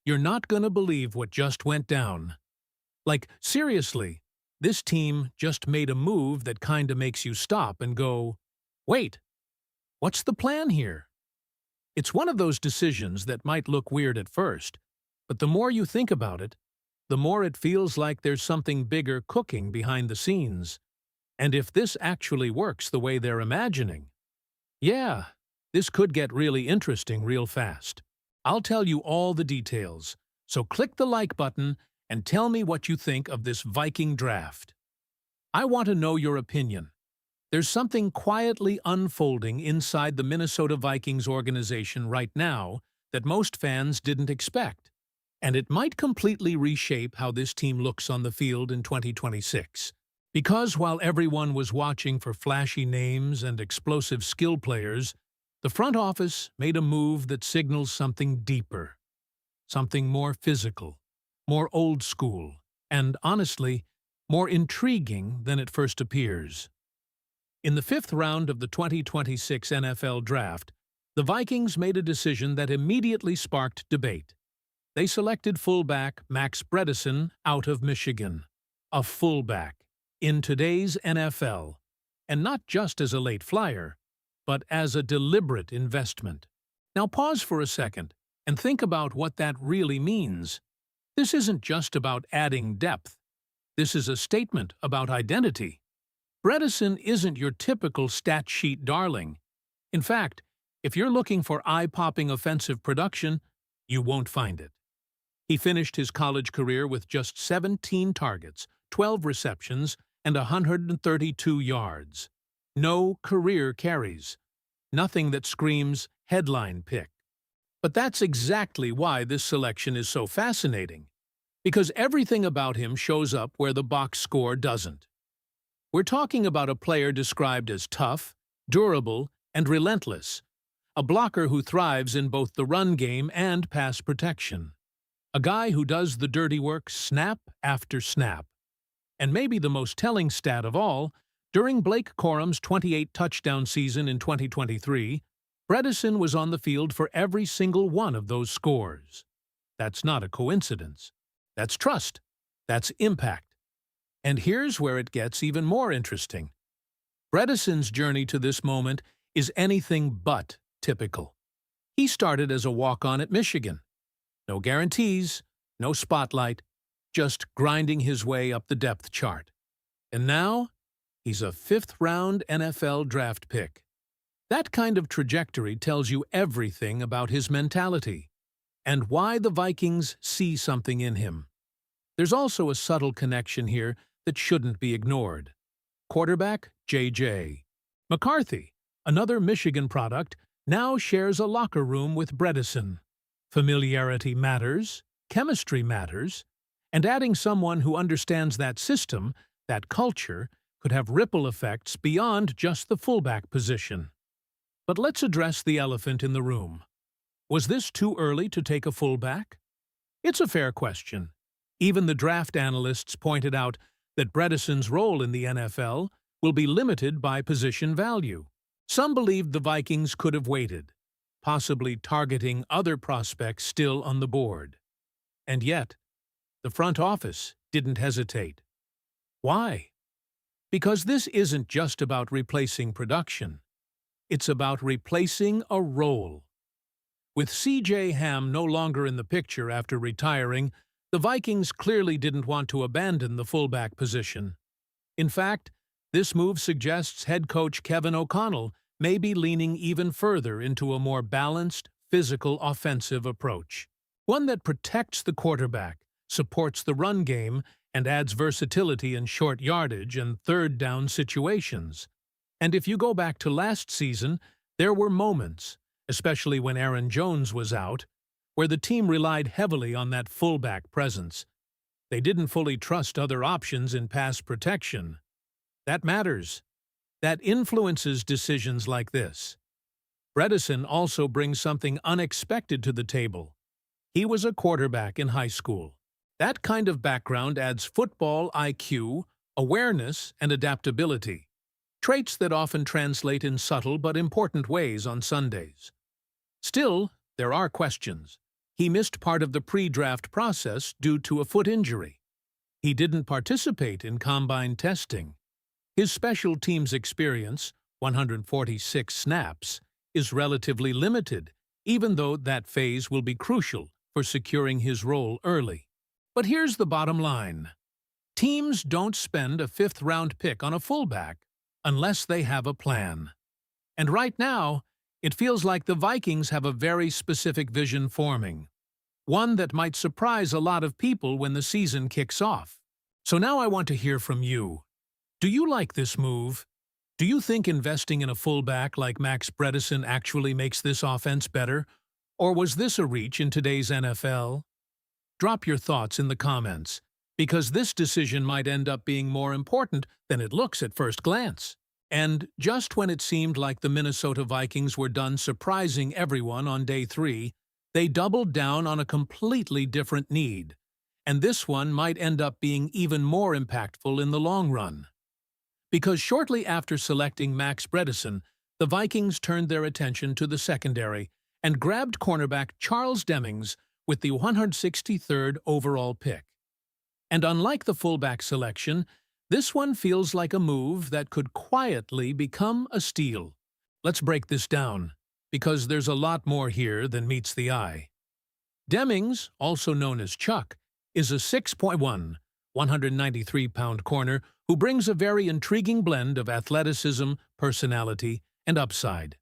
You're not gonna believe what just went down. Like, seriously, this team just made a move that kinda makes you stop and go, wait, what's the plan here? It's one of those decisions that might look weird at first, but the more you think about it, the more it feels like there's something bigger cooking behind the scenes. And if this actually works the way they're imagining, yeah, this could get really interesting real fast. I'll tell you all the details, so click the like button and tell me what you think of this Viking draft. I want to know your opinion. There's something quietly unfolding inside the Minnesota Vikings organization right now that most fans didn't expect, and it might completely reshape how this team looks on the field in 2026. Because while everyone was watching for flashy names and explosive skill players, the front office made a move that signals something deeper, something more physical, more old school, and, honestly, more intriguing than it first appears. In the fifth round of the 2026 NFL Draft, the Vikings made a decision that immediately sparked debate. They selected fullback Max Bredesen out of Michigan, a fullback in today's NFL, and not just as a late flyer, but as a deliberate investment. Now pause for a second and think about what that really means. This isn't just about adding depth. This is a statement about identity. Bredesen isn't your typical stat sheet darling. In fact, if you're looking for eye-popping offensive production, you won't find it. He finished his college career with just 17 targets, 12 receptions, and 132 yards. No career carries. Nothing that screams headline pick. But that's exactly why this selection is so fascinating, because everything about him shows up where the box score doesn't. We're talking about a player described as tough, durable, and relentless, a blocker who thrives in both the run game and pass protection, a guy who does the dirty work snap after snap. And maybe the most telling stat of all, during Blake Corum's 28-touchdown season in 2023, Bredesen was on the field for every single one of those scores. That's not a coincidence. That's trust. That's impact. And here's where it gets even more interesting. Bredesen's journey to this moment is anything but typical. He started as a walk-on at Michigan. No guarantees, no spotlight, just grinding his way up the depth chart. And now, he's a fifth-round NFL draft pick. That kind of trajectory tells you everything about his mentality and why the Vikings see something in him. There's also a subtle connection here that shouldn't be ignored. Quarterback J.J. McCarthy, another Michigan product, now shares a locker room with Bredesen. Familiarity matters, chemistry matters, and adding someone who understands that system, that culture, could have ripple effects beyond just the fullback position. But let's address the elephant in the room. Was this too early to take a fullback? It's a fair question. Even the draft analysts pointed out that Bredesen's role in the NFL will be limited by position value. Some believed the Vikings could have waited, possibly targeting other prospects still on the board. And yet, the front office didn't hesitate. Why? Because this isn't just about replacing production. It's about replacing a role. With C.J. Ham no longer in the picture after retiring, the Vikings clearly didn't want to abandon the fullback position. In fact, this move suggests head coach Kevin O'Connell may be leaning even further into a more balanced, physical, offensive approach. One that protects the quarterback, supports the run game, and adds versatility in short yardage and third down situations. And if you go back to last season, there were moments, especially when Aaron Jones was out, where the team relied heavily on that fullback presence. They didn't fully trust other options in pass protection. That matters. That influences decisions like this. Bredesen also brings something unexpected to the table. He was a quarterback in high school. That kind of background adds football IQ, awareness, and adaptability, traits that often translate in subtle but important ways on Sundays. Still, there are questions. He missed part of the pre-draft process due to a foot injury. He didn't participate in combine testing. His special teams experience, 146 snaps, is relatively limited, even though that phase will be crucial for securing his role early. But here's the bottom line. Teams don't spend a fifth-round pick on a fullback unless they have a plan. And right now, it feels like the Vikings have a very specific vision forming, one that might surprise a lot of people when the season kicks off. So now I want to hear from you. Do you like this move? Do you think investing in a fullback like Max Bredesen actually makes this offense better? Or was this a reach in today's NFL? Drop your thoughts in the comments, because this decision might end up being more important than it looks at first glance. And just when it seemed like the Minnesota Vikings were done surprising everyone on day 3, they doubled down on a completely different need. And this one might end up being even more impactful in the long run. Because shortly after selecting Max Bredesen, the Vikings turned their attention to the secondary and grabbed cornerback Charles Demings with the 163rd overall pick. And unlike the fullback selection, this one feels like a move that could quietly become a steal. Let's break this down, because there's a lot more here than meets the eye. Demings, also known as Chuck, is a 6'1", 193-pound corner who brings a very intriguing blend of athleticism, personality, and upside.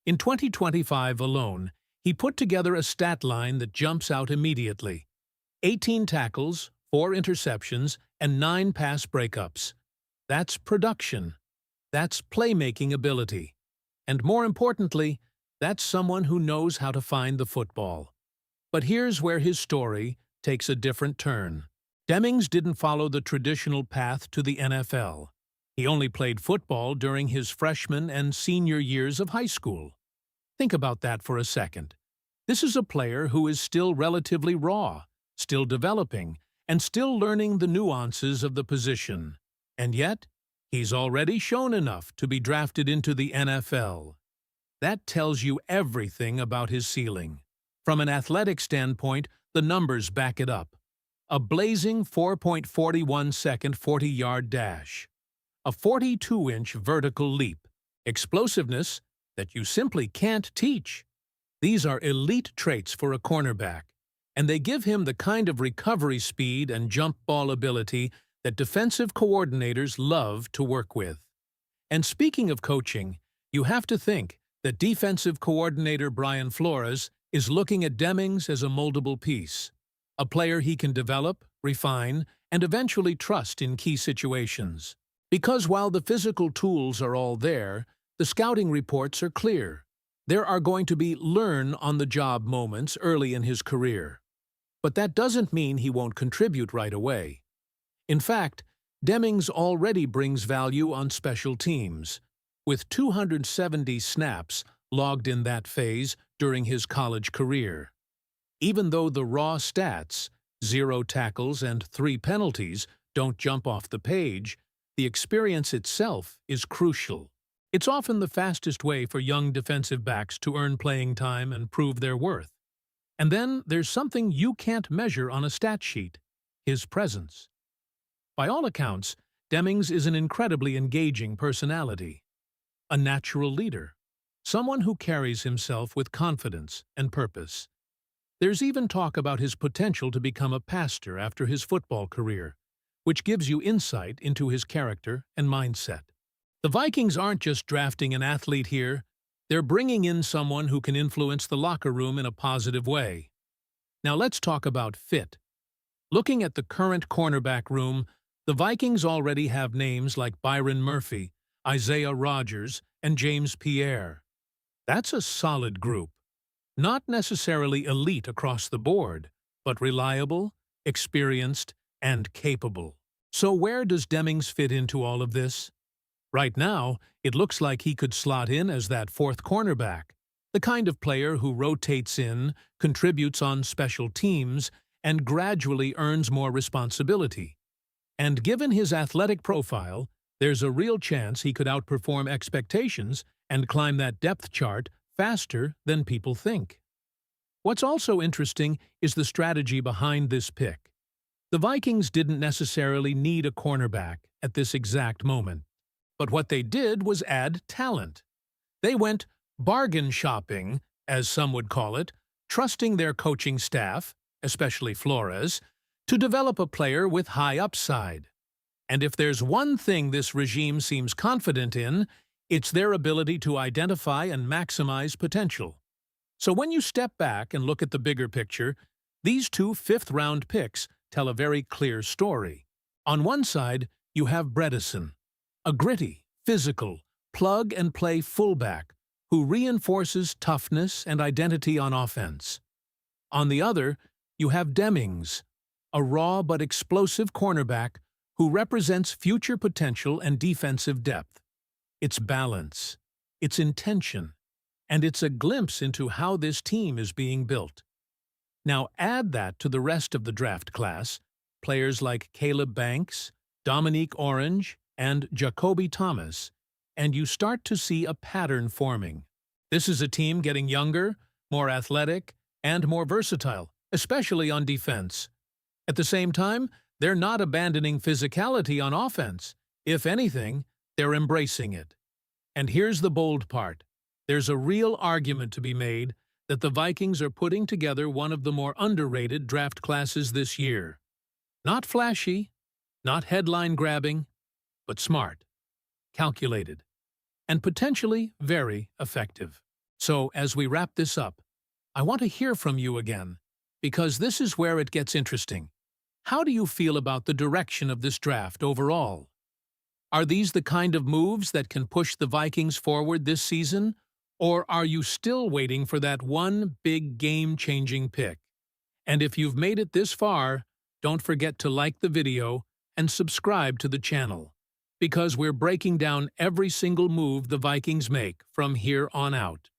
In 2025 alone, he put together a stat line that jumps out immediately. 18 tackles, 4 interceptions, and 9 pass breakups. That's production. That's playmaking ability. And more importantly, that's someone who knows how to find the football. But here's where his story takes a different turn. Demings didn't follow the traditional path to the NFL. He only played football during his freshman and senior years of high school. Think about that for a second. This is a player who is still relatively raw, still developing, and still learning the nuances of the position. And yet, he's already shown enough to be drafted into the NFL. That tells you everything about his ceiling. From an athletic standpoint, the numbers back it up. A blazing 4.41-second 40-yard dash. A 42-inch vertical leap. Explosiveness that you simply can't teach. These are elite traits for a cornerback, and they give him the kind of recovery speed and jump ball ability that defensive coordinators love to work with. And speaking of coaching, you have to think that defensive coordinator Brian Flores is looking at Demings as a moldable piece, a player he can develop, refine, and eventually trust in key situations. Because while the physical tools are all there, the scouting reports are clear. There are going to be learn-on-the-job moments early in his career. But that doesn't mean he won't contribute right away. In fact, Demings already brings value on special teams, with 270 snaps logged in that phase during his college career. Even though the raw stats, 0 tackles and 3 penalties, don't jump off the page, the experience itself is crucial. It's often the fastest way for young defensive backs to earn playing time and prove their worth. And then there's something you can't measure on a stat sheet: his presence. By all accounts, Demings is an incredibly engaging personality, a natural leader, someone who carries himself with confidence and purpose. There's even talk about his potential to become a pastor after his football career, which gives you insight into his character and mindset. The Vikings aren't just drafting an athlete here, they're bringing in someone who can influence the locker room in a positive way. Now let's talk about fit. Looking at the current cornerback room, the Vikings already have names like Byron Murphy, Isaiah Rodgers, and James Pierre. That's a solid group. Not necessarily elite across the board, but reliable, experienced, and capable. So where does Demings fit into all of this? Right now, it looks like he could slot in as that fourth cornerback, the kind of player who rotates in, contributes on special teams, and gradually earns more responsibility. And given his athletic profile, there's a real chance he could outperform expectations and climb that depth chart faster than people think. What's also interesting is the strategy behind this pick. The Vikings didn't necessarily need a cornerback at this exact moment, but what they did was add talent. They went bargain shopping, as some would call it, trusting their coaching staff, especially Flores, to develop a player with high upside. And if there's one thing this regime seems confident in, it's their ability to identify and maximize potential. So when you step back and look at the bigger picture, these two fifth-round picks tell a very clear story. On one side, you have Bredesen, a gritty, physical, plug-and-play fullback who reinforces toughness and identity on offense. On the other, you have Demings, a raw but explosive cornerback who represents future potential and defensive depth. It's balance, it's intention, and it's a glimpse into how this team is being built. Now add that to the rest of the draft class, players like Caleb Banks, Dominique Orange, and Jacoby Thomas, and you start to see a pattern forming. This is a team getting younger, more athletic, and more versatile, especially on defense. At the same time, they're not abandoning physicality on offense. If anything, they're embracing it. And here's the bold part. There's a real argument to be made that the Vikings are putting together one of the more underrated draft classes this year. Not flashy, not headline-grabbing, but smart, calculated, and potentially very effective. So, as we wrap this up, I want to hear from you again, because this is where it gets interesting. How do you feel about the direction of this draft overall? Are these the kind of moves that can push the Vikings forward this season, or are you still waiting for that one big game-changing pick? And if you've made it this far, don't forget to like the video and subscribe to the channel, because we're breaking down every single move the Vikings make from here on out.